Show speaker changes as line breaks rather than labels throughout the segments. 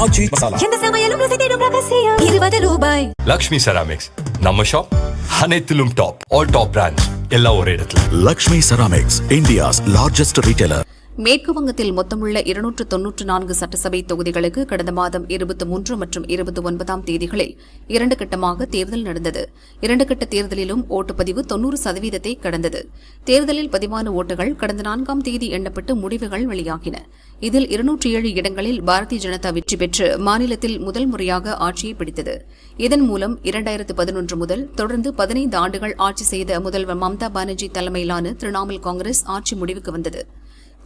ஆச்சி மசாலா.
எந்த சமையலும் ருசி தேடும் ரகசியம் 20 ரூபாய்.
லக்ஷ்மி செராமிக்ஸ் நம்ம ஷாப் அனைத்திலும் டாப். ஆல் டாப் பிராண்ட்ஸ் எல்லாம் ஒரே இடத்துல.
Lakshmi Ceramics, India's largest retailer.
மேற்கு வங்கத்தில் மொத்தமுள்ள 294 சட்டசபை தொகுதிகளுக்கு கடந்த மாதம் 23 மற்றும் 29ஆம் தேதிகளில் 2 கட்டமாக தேர்தல் நடந்தது. 2 கட்ட தேர்தலிலும் ஓட்டுப்பதிவு 90% கடந்தது. தேர்தலில் பதிவான ஓட்டுகள் கடந்த 4ஆம் தேதி எண்ணப்பட்டு முடிவுகள் வெளியாகின. இதில் 207 இடங்களில் பாரதிய ஜனதா வெற்றி பெற்று மாநிலத்தில் முதல் முறையாக ஆட்சியை பிடித்தது. இதன் மூலம் 2011 முதல் தொடர்ந்து 15 ஆண்டுகள் ஆட்சி செய்த முதல்வர் மம்தா பானர்ஜி தலைமையிலான திரிணாமுல் காங்கிரஸ் ஆட்சி முடிவுக்கு வந்தது.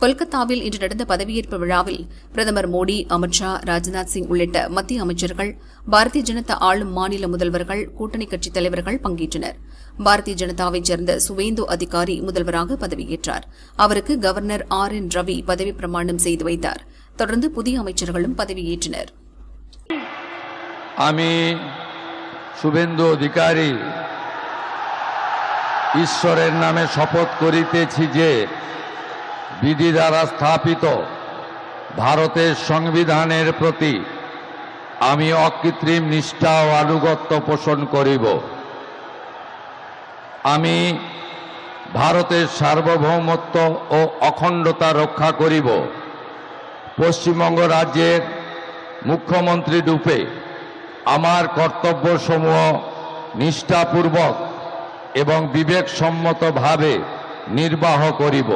கொல்கத்தாவில் இன்று நடந்த பதவியேற்பு விழாவில் பிரதமர் மோடி, அமித்ஷா, ராஜ்நாத் சிங் உள்ளிட்ட மத்திய அமைச்சர்கள், பாரதிய ஜனதா ஆளும் மாநில முதல்வர்கள், கூட்டணி கட்சித் தலைவர்கள் பங்கேற்றனர். பாரதிய ஜனதாவைச் சேர்ந்த சுவேந்து அதிகாரி முதல்வராக பதவியேற்றார். அவருக்கு கவர்னர் RN ரவி பதவி பிரமாணம் செய்து வைத்தார். தொடர்ந்து புதிய அமைச்சர்களும் பதவியேற்றனர்.
আমি শুভেন্দু অধিকারী ঈশ্বরের নামে শপথ করিতেছি যে বিধি দ্বারা স্থাপিত ভারতের সংবিধানের প্রতি আমি অকৃত্রিম নিষ্ঠা ও আনুগত্য পোষণ করিব। আমি ভারতের সার্বভৌমত্ব ও অখণ্ডতা রক্ষা করিব। পশ্চিমবঙ্গ রাজ্যের মুখ্যমন্ত্রী রূপে আমার কর্তব্যসমূহ নিষ্ঠাপূর্বক এবং বিবেকসম্মতভাবে নির্বাহ করিব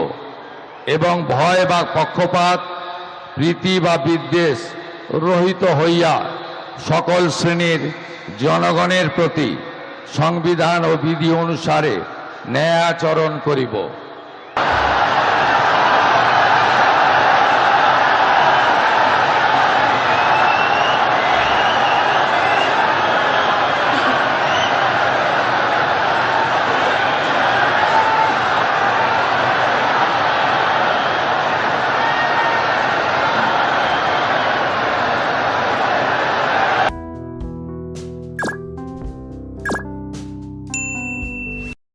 এবং ভয় বা পক্ষপাত, প্রীতি বা বিদ্বেষ রহিত হইয়া সকল শ্রেণীর জনগণের প্রতি সংবিধান ও বিধি অনুসারে ন্যায় আচরণ করিব।